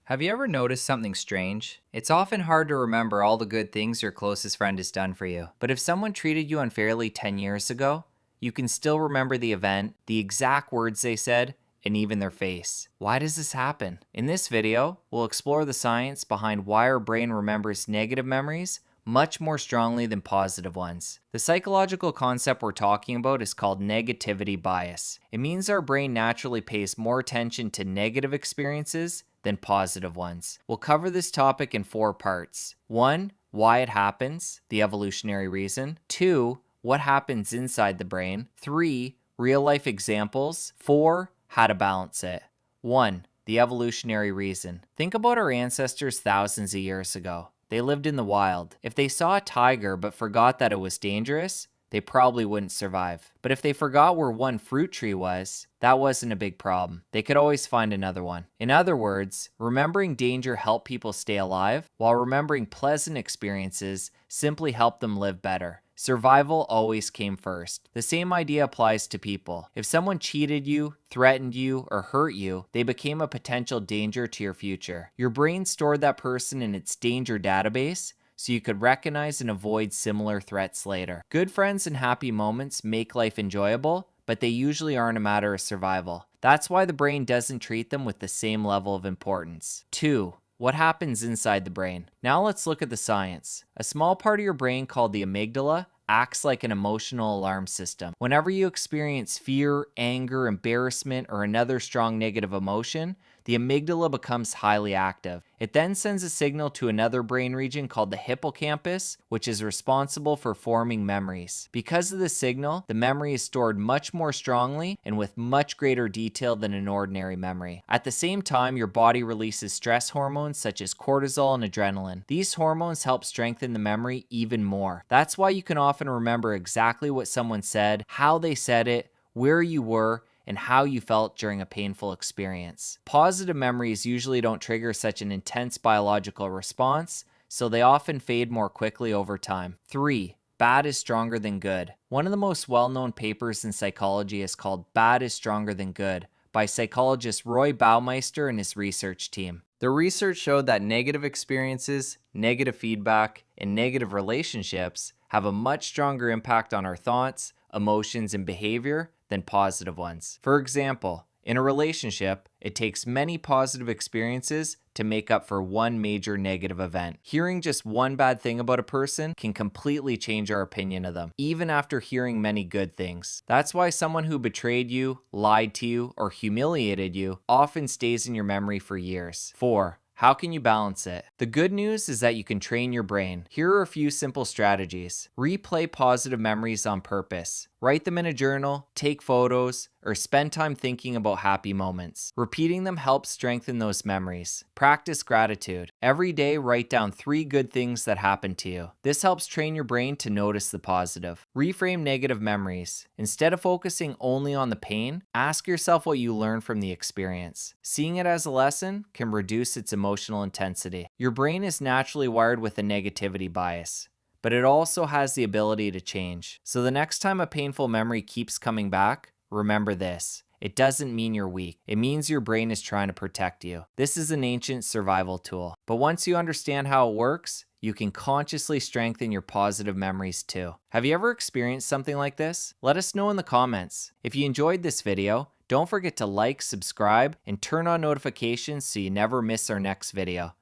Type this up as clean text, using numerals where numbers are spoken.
Have you ever noticed something strange? It's often hard to remember all the good things your closest friend has done for you. But if someone treated you unfairly 10 years ago, you can still remember the event, the exact words they said, and even their face. Why does this happen? In this video, we'll explore the science behind why our brain remembers negative memories much more strongly than positive ones. The psychological concept we're talking about is called negativity bias. It means our brain naturally pays more attention to negative experiences than positive ones. We'll cover this topic in 4 parts. 1, why it happens, the evolutionary reason. 2, what happens inside the brain. 3, real life examples. 4, how to balance it. 1, the evolutionary reason. Think about our ancestors thousands of years ago. They lived in the wild. If they saw a tiger but forgot that it was dangerous, they probably wouldn't survive. But if they forgot where one fruit tree was, that wasn't a big problem. They could always find another one. In other words, remembering danger helped people stay alive, while remembering pleasant experiences simply helped them live better. Survival always came first. The same idea applies to people. If someone cheated you, threatened you, or hurt you, they became a potential danger to your future. Your brain stored that person in its danger database, so you could recognize and avoid similar threats later. Good friends and happy moments make life enjoyable, but they usually aren't a matter of survival. That's why the brain doesn't treat them with the same level of importance. 2, what happens inside the brain? Now let's look at the science. A small part of your brain called the amygdala acts like an emotional alarm system. Whenever you experience fear, anger, embarrassment, or another strong negative emotion, the amygdala becomes highly active. It then sends a signal to another brain region called the hippocampus, which is responsible for forming memories. Because of the signal, the memory is stored much more strongly and with much greater detail than an ordinary memory. At the same time, your body releases stress hormones such as cortisol and adrenaline. These hormones help strengthen the memory even more. That's why you can often remember exactly what someone said, how they said it, where you were, and how you felt during a painful experience. Positive memories usually don't trigger such an intense biological response, so they often fade more quickly over time. 3, bad is stronger than good. One of the most well-known papers in psychology is called Bad is Stronger Than Good by psychologist Roy Baumeister and his research team. The research showed that negative experiences, negative feedback, and negative relationships have a much stronger impact on our thoughts, emotions, and behavior than positive ones. For example, in a relationship, it takes many positive experiences to make up for one major negative event. Hearing just one bad thing about a person can completely change our opinion of them, even after hearing many good things. That's why someone who betrayed you, lied to you, or humiliated you often stays in your memory for years. 4, how can you balance it? The good news is that you can train your brain. Here are a few simple strategies. Replay positive memories on purpose. Write them in a journal, take photos, or spend time thinking about happy moments. Repeating them helps strengthen those memories. Practice gratitude. Every day, write down 3 good things that happened to you. This helps train your brain to notice the positive. Reframe negative memories. Instead of focusing only on the pain, ask yourself what you learned from the experience. Seeing it as a lesson can reduce its emotional intensity. Your brain is naturally wired with a negativity bias, but it also has the ability to change. So the next time a painful memory keeps coming back, remember this. It doesn't mean you're weak. It means your brain is trying to protect you. This is an ancient survival tool. But once you understand how it works, you can consciously strengthen your positive memories too. Have you ever experienced something like this? Let us know in the comments. If you enjoyed this video, don't forget to like, subscribe, and turn on notifications so you never miss our next video.